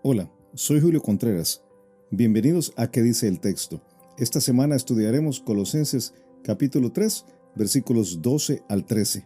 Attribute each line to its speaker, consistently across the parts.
Speaker 1: Hola, soy Julio Contreras. Bienvenidos a ¿Qué dice el texto? Esta semana estudiaremos Colosenses capítulo 3, versículos 12 al 13.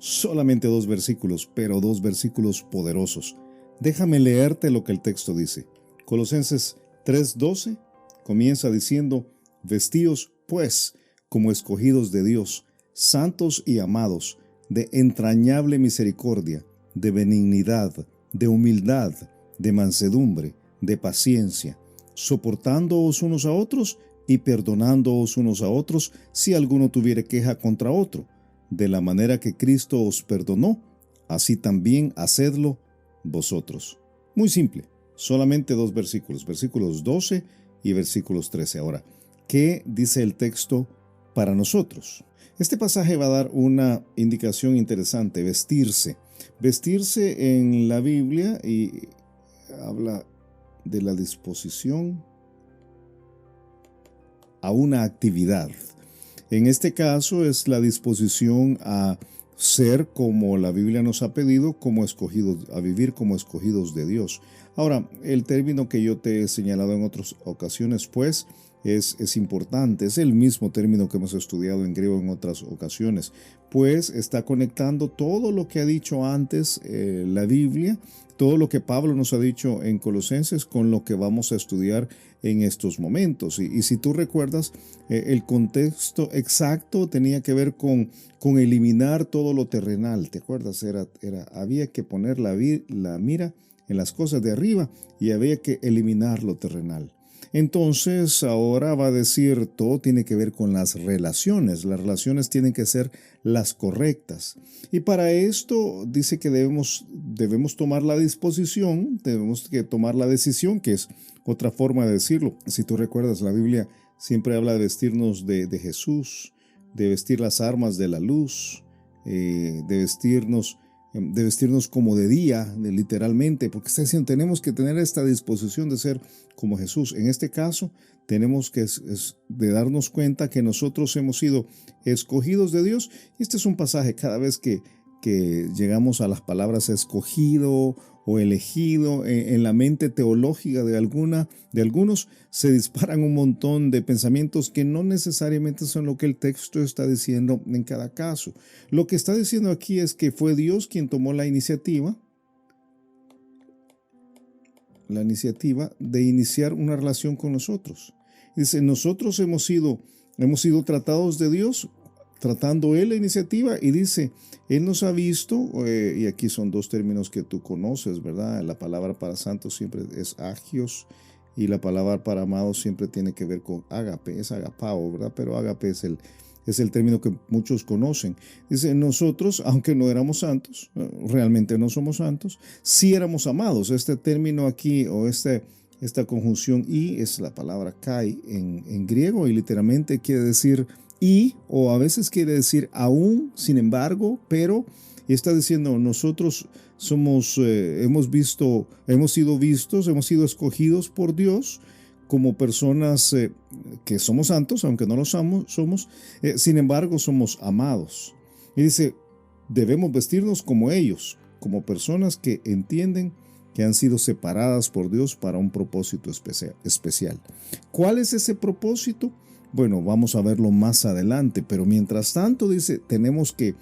Speaker 1: Solamente 2 versículos, pero 2 versículos poderosos. Déjame leerte lo que el texto dice. Colosenses 3:12 comienza diciendo: Vestíos, pues, como escogidos de Dios, santos y amados, de entrañable misericordia, de benignidad, de humildad, de mansedumbre, de paciencia, soportándoos unos a otros y perdonándoos unos a otros si alguno tuviere queja contra otro. De la manera que Cristo os perdonó, así también hacedlo vosotros. Muy simple, solamente 2 versículos, versículos 12 y versículos 13. Ahora, ¿qué dice el texto para nosotros? Este pasaje va a dar una indicación interesante: vestirse. Vestirse en la Biblia y habla de la disposición a una actividad. En este caso es la disposición a ser como la Biblia nos ha pedido, como escogidos, a vivir como escogidos de Dios. Ahora, el término que yo te he señalado en otras ocasiones, pues, es importante. Es el mismo término que hemos estudiado en griego en otras ocasiones, pues está conectando todo lo que ha dicho antes la Biblia, todo lo que Pablo nos ha dicho en Colosenses con lo que vamos a estudiar en estos momentos. Y si tú recuerdas, el contexto exacto tenía que ver con eliminar todo lo terrenal. ¿Te acuerdas? Había que poner la mira en las cosas de arriba y había que eliminar lo terrenal. Entonces ahora va a decir, todo tiene que ver con las relaciones. Las relaciones tienen que ser las correctas. Y para esto dice que debemos tomar la disposición, debemos que tomar la decisión, que es otra forma de decirlo. Si tú recuerdas, la Biblia siempre habla de vestirnos de Jesús, de vestir las armas de la luz, de vestirnos como de día, literalmente, porque está diciendo, tenemos que tener esta disposición de ser como Jesús. En este caso, tenemos que de darnos cuenta que nosotros hemos sido escogidos de Dios. Y este es un pasaje, cada vez que llegamos a las palabras escogido o elegido, en la mente teológica de algunos se disparan un montón de pensamientos que no necesariamente son lo que el texto está diciendo en cada caso. Lo que está diciendo aquí es que fue Dios quien tomó la iniciativa de iniciar una relación con nosotros. Dice, nosotros hemos sido tratados de Dios, tratando Él la iniciativa, y dice, Él nos ha visto, y aquí son 2 términos que tú conoces, ¿verdad? La palabra para santos siempre es agios, y la palabra para amados siempre tiene que ver con ágape, es agapao, ¿verdad? Pero ágape es el término que muchos conocen. Dice, nosotros, aunque no éramos santos, realmente no somos santos, sí éramos amados. Este término aquí, o esta conjunción y, es la palabra kai en griego, y literalmente quiere decir y, o a veces quiere decir aún, sin embargo, pero, y está diciendo, nosotros hemos sido escogidos por Dios como personas que somos santos, aunque no lo somos, sin embargo somos amados. Y dice, debemos vestirnos como ellos, como personas que entienden que han sido separadas por Dios para un propósito especial. ¿Cuál es ese propósito? Bueno, vamos a verlo más adelante, pero mientras tanto dice, tenemos que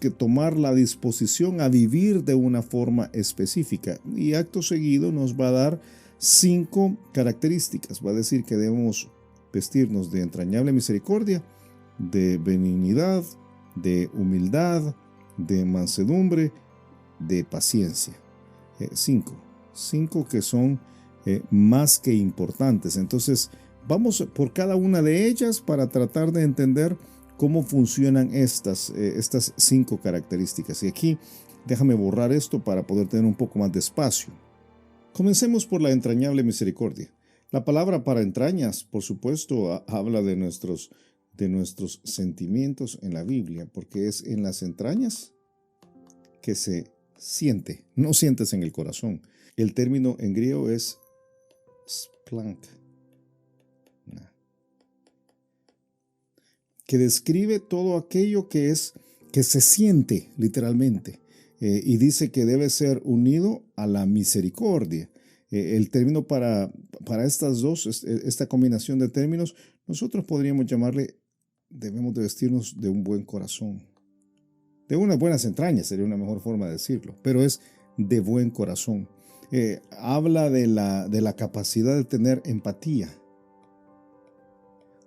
Speaker 1: tomar la disposición a vivir de una forma específica, y acto seguido nos va a dar 5 características. Va a decir que debemos vestirnos de entrañable misericordia, de benignidad, de humildad, de mansedumbre, de paciencia. 5 que son más que importantes. Entonces, vamos por cada una de ellas para tratar de entender cómo funcionan estas 5 características. Y aquí, déjame borrar esto para poder tener un poco más de espacio. Comencemos por la entrañable misericordia. La palabra para entrañas, por supuesto, habla de nuestros sentimientos en la Biblia, porque es en las entrañas que se siente, no sientes en el corazón. El término en griego es splank, que describe todo aquello que se siente literalmente, y dice que debe ser unido a la misericordia. El término para estas dos, esta combinación de términos, nosotros podríamos llamarle, debemos de vestirnos de un buen corazón. De unas buenas entrañas sería una mejor forma de decirlo, pero es de buen corazón. Habla de la capacidad de tener empatía.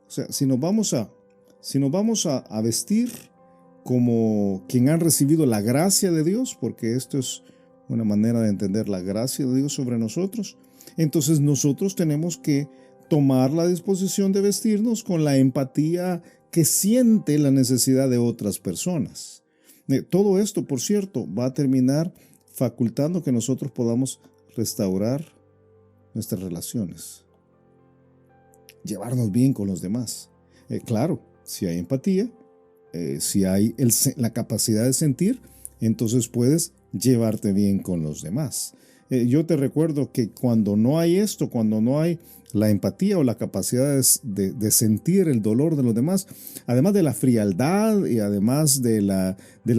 Speaker 1: O sea, si nos vamos a vestir como quien han recibido la gracia de Dios, porque esto es una manera de entender la gracia de Dios sobre nosotros, entonces nosotros tenemos que tomar la disposición de vestirnos con la empatía que siente la necesidad de otras personas. Todo esto, por cierto, va a terminar facultando que nosotros podamos restaurar nuestras relaciones, llevarnos bien con los demás. Claro, si hay empatía, si hay la capacidad de sentir, entonces puedes llevarte bien con los demás. Yo te recuerdo que cuando no hay esto, cuando no hay la empatía o la capacidad de sentir el dolor de los demás, además de la frialdad y además del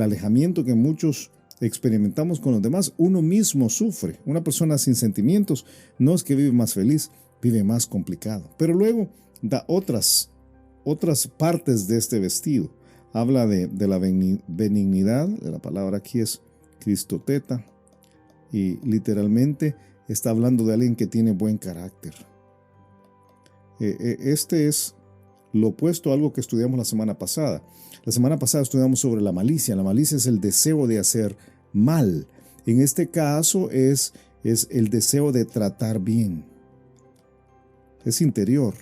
Speaker 1: alejamiento que muchos experimentamos con los demás, uno mismo sufre. Una persona sin sentimientos no es que vive más feliz, vive más complicado. Pero luego da otras partes de este vestido. Habla de la benignidad, la palabra aquí es Cristoteta, y literalmente está hablando de alguien que tiene buen carácter. Este es lo opuesto a algo que estudiamos la semana pasada. La semana pasada estudiamos sobre la malicia. La malicia es el deseo de hacer mal. En este caso es el deseo de tratar bien. Es interior.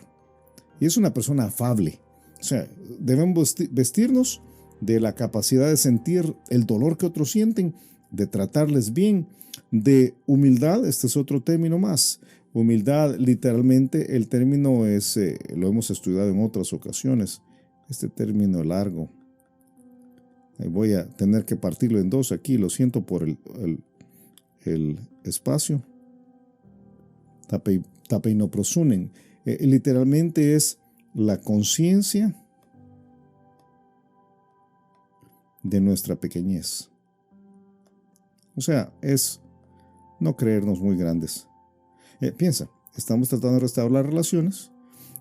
Speaker 1: Y es una persona afable. O sea, debemos vestirnos de la capacidad de sentir el dolor que otros sienten, de tratarles bien, de humildad. Este es otro término más. Humildad, literalmente, el término es, lo hemos estudiado en otras ocasiones, este término largo. Voy a tener que partirlo en dos aquí, lo siento por el espacio. Tapeinoprosunen. Literalmente es la conciencia de nuestra pequeñez. O sea, es no creernos muy grandes. Piensa, estamos tratando de restaurar relaciones,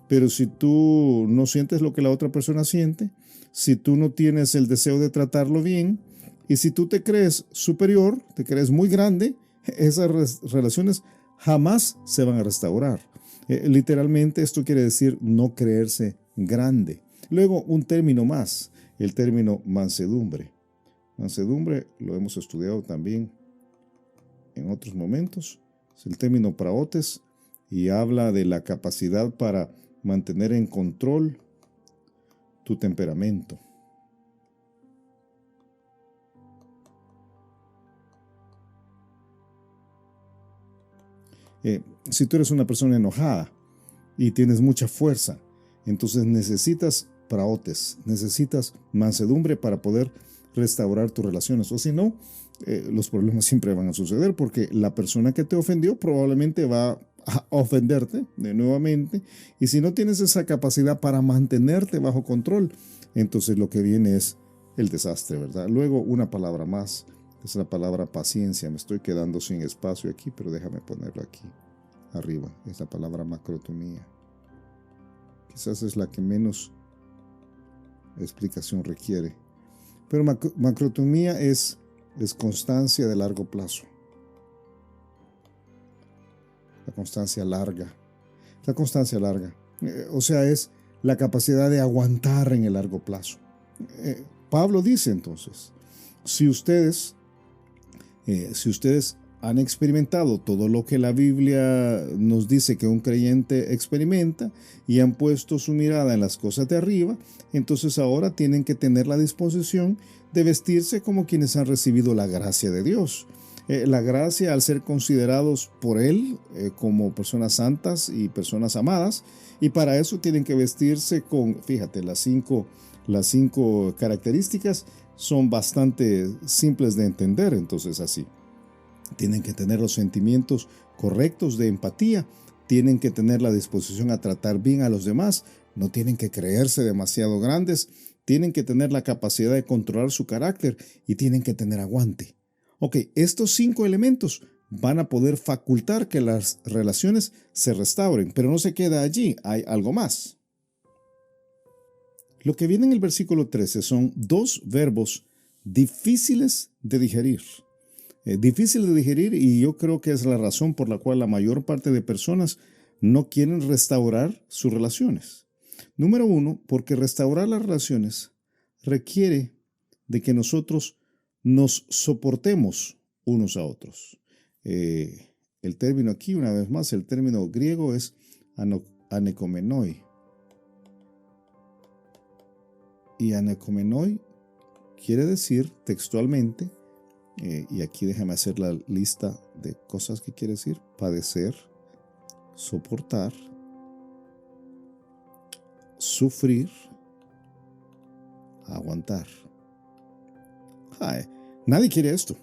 Speaker 1: pero si tú no sientes lo que la otra persona siente, si tú no tienes el deseo de tratarlo bien, y si tú te crees superior, te crees muy grande, esas relaciones jamás se van a restaurar. Literalmente esto quiere decir no creerse grande. Luego un término más, el término mansedumbre. Mansedumbre lo hemos estudiado también en otros momentos. Es el término praotes y habla de la capacidad para mantener en control tu temperamento. Si tú eres una persona enojada y tienes mucha fuerza, entonces necesitas praotes, necesitas mansedumbre para poder restaurar tus relaciones. O si no, los problemas siempre van a suceder porque la persona que te ofendió probablemente va a ofenderte de nuevamente. Y si no tienes esa capacidad para mantenerte bajo control, entonces lo que viene es el desastre, ¿verdad? Luego una palabra más, es la palabra paciencia. Me estoy quedando sin espacio aquí, pero déjame ponerlo aquí arriba. Es la palabra macrotomía. Quizás es la que menos explicación requiere. Pero macrotomía es constancia de largo plazo. La constancia larga. La constancia larga. O sea, es la capacidad de aguantar en el largo plazo. Pablo dice entonces, si ustedes han experimentado todo lo que la Biblia nos dice que un creyente experimenta y han puesto su mirada en las cosas de arriba, entonces ahora tienen que tener la disposición de vestirse como quienes han recibido la gracia de Dios. La gracia al ser considerados por Él como personas santas y personas amadas, y para eso tienen que vestirse con, fíjate, las cinco características son bastante simples de entender, entonces así. Tienen que tener los sentimientos correctos de empatía, tienen que tener la disposición a tratar bien a los demás, no tienen que creerse demasiado grandes, tienen que tener la capacidad de controlar su carácter y tienen que tener aguante. Ok, estos 5 elementos van a poder facultar que las relaciones se restauren, pero no se queda allí, hay algo más. Lo que viene en el versículo 13 son dos verbos difíciles de digerir. Difícil de digerir, y yo creo que es la razón por la cual la mayor parte de personas no quieren restaurar sus relaciones. Número uno, porque restaurar las relaciones requiere de que nosotros nos soportemos unos a otros. El término aquí, una vez más, el término griego es anekomenoi. Y anekomenoi quiere decir textualmente, y aquí déjame hacer la lista de cosas que quiere decir: padecer, soportar, sufrir, aguantar. Nadie quiere esto.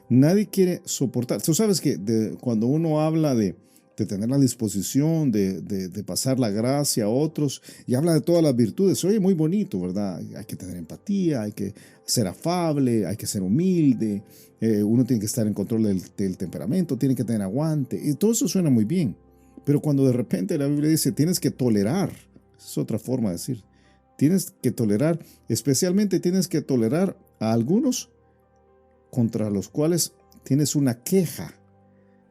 Speaker 1: Nadie quiere soportar. Tú sabes que cuando uno habla de tener la disposición de pasar la gracia a otros y habla de todas las virtudes, oye, muy bonito, ¿verdad? Hay que tener empatía, hay que ser afable, hay que ser humilde, uno tiene que estar en control del temperamento, tiene que tener aguante, y todo eso suena muy bien. Pero cuando de repente la Biblia dice tienes que tolerar, es otra forma de decir, tienes que tolerar, especialmente tienes que tolerar a algunos contra los cuales tienes una queja.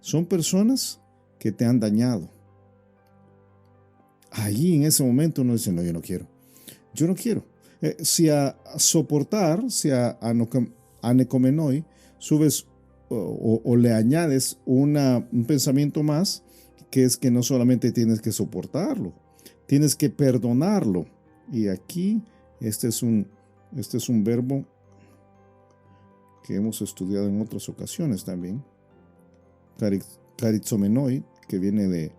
Speaker 1: Son personas que te han dañado. Allí en ese momento uno dice, no, yo no quiero. Yo no quiero. Si a soportar, si a anekomenoi subes o le añades un pensamiento más, que es que no solamente tienes que soportarlo, tienes que perdonarlo. Y aquí este es un verbo que hemos estudiado en otras ocasiones también. Charitzomenoi, que viene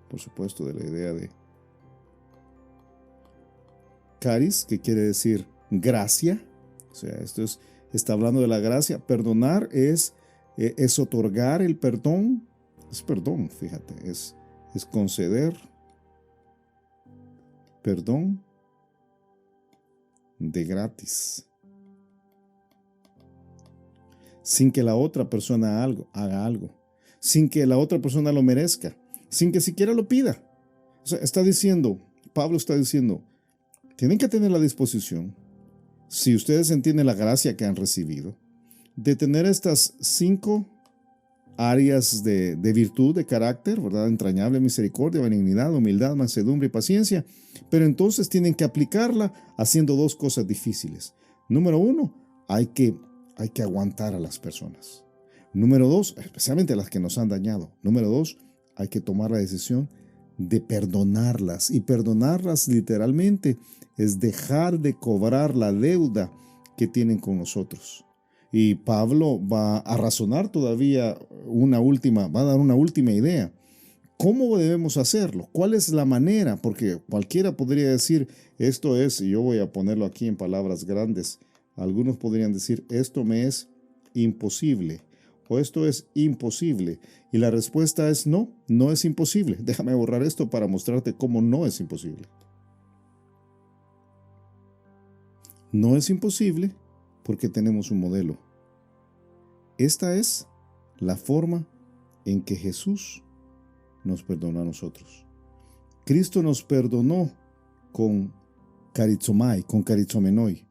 Speaker 1: por supuesto, de la idea de charis, que quiere decir gracia. O sea, está hablando de la gracia. Perdonar es otorgar el perdón. Es perdón, fíjate, es conceder perdón de gratis, sin que la otra persona haga algo, sin que la otra persona lo merezca, sin que siquiera lo pida. O sea, Pablo está diciendo, tienen que tener la disposición, si ustedes entienden la gracia que han recibido, de tener estas 5 áreas de virtud, de carácter, ¿verdad? Entrañable misericordia, benignidad, humildad, mansedumbre y paciencia, pero entonces tienen que aplicarla haciendo 2 cosas difíciles. Número 1, hay que aguantar a las personas. Número 2, especialmente a las que nos han dañado. Número 2, hay que tomar la decisión de perdonarlas. Y perdonarlas literalmente es dejar de cobrar la deuda que tienen con nosotros. Y Pablo va a razonar todavía va a dar una última idea. ¿Cómo debemos hacerlo? ¿Cuál es la manera? Porque cualquiera podría decir, esto es, y yo voy a ponerlo aquí en palabras grandes, algunos podrían decir, esto me es imposible, o esto es imposible. Y la respuesta es no, no es imposible. Déjame borrar esto para mostrarte cómo no es imposible. No es imposible porque tenemos un modelo. Esta es la forma en que Jesús nos perdonó a nosotros. Cristo nos perdonó con charizomai, con charitzomenoi.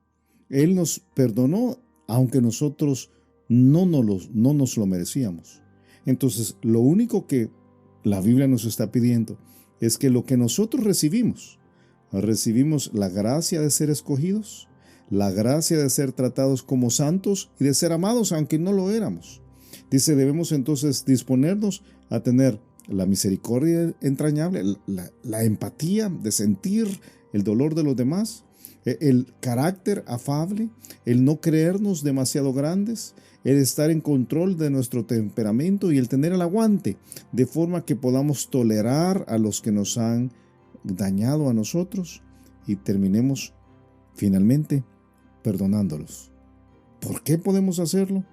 Speaker 1: Él nos perdonó aunque nosotros no nos lo merecíamos. Entonces, lo único que la Biblia nos está pidiendo es que lo que nosotros recibimos la gracia de ser escogidos, la gracia de ser tratados como santos y de ser amados aunque no lo éramos. Dice, debemos entonces disponernos a tener la misericordia entrañable, la empatía de sentir el dolor de los demás, el carácter afable, el no creernos demasiado grandes, el estar en control de nuestro temperamento y el tener el aguante, de forma que podamos tolerar a los que nos han dañado a nosotros y terminemos finalmente perdonándolos. ¿Por qué podemos hacerlo?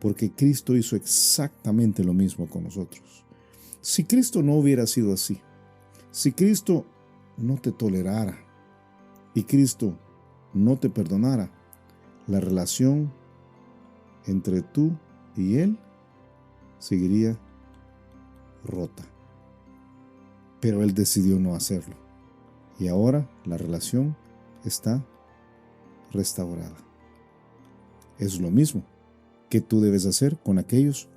Speaker 1: Porque Cristo hizo exactamente lo mismo con nosotros. Si Cristo no hubiera sido así, si Cristo no te tolerara y Cristo no te perdonara, la relación entre tú y Él seguiría rota. Pero él decidió no hacerlo. Y ahora la relación está restaurada. Es lo mismo que tú debes hacer con aquellos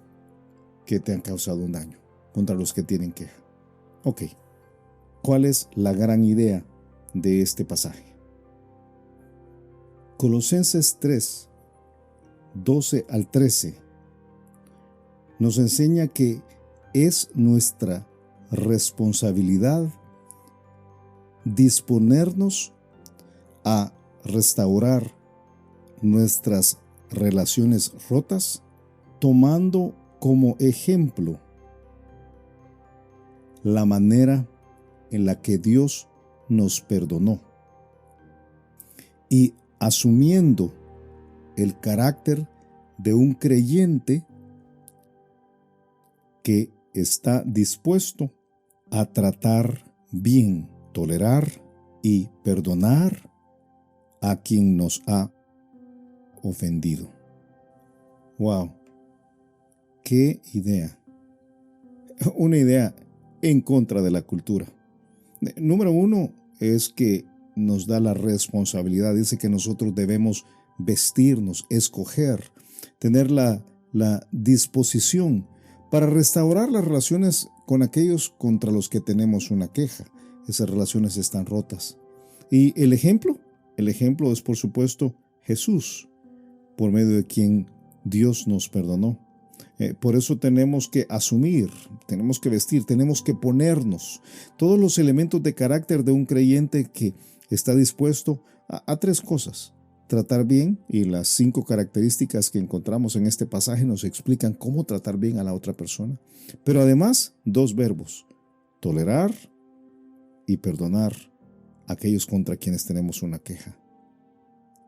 Speaker 1: que te han causado un daño, contra los que tienen queja. Ok, ¿cuál es la gran idea de este pasaje? Colosenses 3, 12 al 13 nos enseña que es nuestra responsabilidad disponernos a restaurar nuestras relaciones rotas, tomando como ejemplo la manera en la que Dios nos perdonó y asumiendo el carácter de un creyente que está dispuesto a tratar bien, tolerar y perdonar a quien nos ha ofendido. ¡Wow! ¡Qué idea! Una idea en contra de la cultura. Número uno es que nos da la responsabilidad. Dice que nosotros debemos vestirnos, escoger, tener la disposición para restaurar las relaciones con aquellos contra los que tenemos una queja. Esas relaciones están rotas. Y el ejemplo es por supuesto Jesús, por medio de quien Dios nos perdonó. Por eso tenemos que asumir, tenemos que vestir, tenemos que ponernos todos los elementos de carácter de un creyente que está dispuesto a tres cosas. Tratar bien, y las 5 características que encontramos en este pasaje nos explican cómo tratar bien a la otra persona. Pero además, 2 verbos: tolerar y perdonar a aquellos contra quienes tenemos una queja.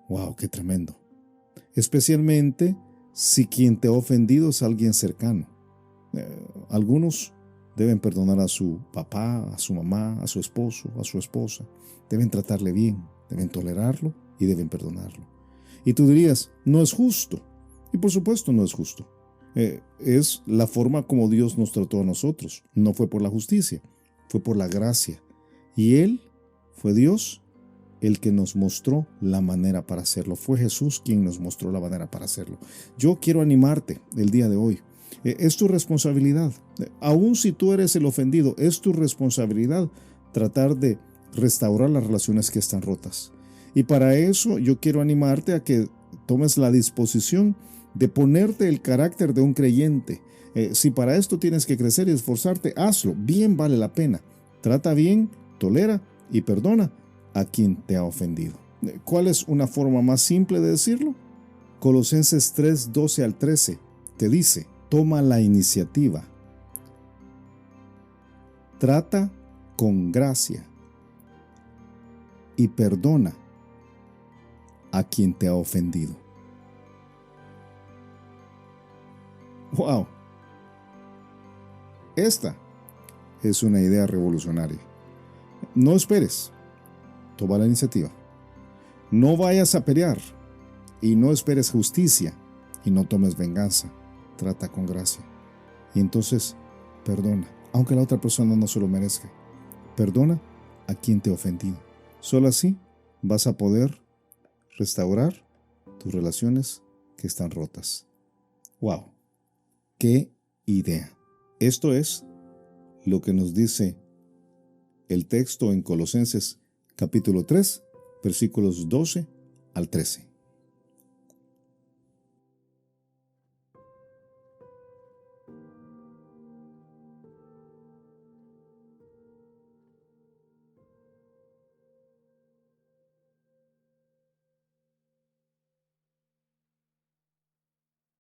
Speaker 1: ¡Wow! ¡Qué tremendo! Especialmente si quien te ha ofendido es alguien cercano. Algunos deben perdonar a su papá, a su mamá, a su esposo, a su esposa. Deben tratarle bien, deben tolerarlo y deben perdonarlo. Y tú dirías, no es justo. Y por supuesto no es justo. Es la forma como Dios nos trató a nosotros. No fue por la justicia, fue por la gracia. Y Él fue Dios el que nos mostró la manera para hacerlo. Fue Jesús quien nos mostró la manera para hacerlo. Yo quiero animarte el día de hoy. Es tu responsabilidad. Aun si tú eres el ofendido, es tu responsabilidad tratar de restaurar las relaciones que están rotas. Y para eso yo quiero animarte a que tomes la disposición de ponerte el carácter de un creyente. Si para esto tienes que crecer y esforzarte, hazlo. Bien vale la pena. Trata bien, tolera y perdona a quien te ha ofendido. ¿Cuál es una forma más simple de decirlo? Colosenses 3, 12 al 13 te dice: toma la iniciativa. Trata con gracia y perdona a quien te ha ofendido. ¡Wow! Esta es una idea revolucionaria. No esperes. Toma la iniciativa. No vayas a pelear y no esperes justicia y no tomes venganza. Trata con gracia. Y entonces perdona, aunque la otra persona no se lo merezca. Perdona a quien te ha ofendido. Solo así vas a poder restaurar tus relaciones que están rotas. ¡Wow! ¡Qué idea! Esto es lo que nos dice el texto en Colosenses capítulo 3, versículos 12 al 13.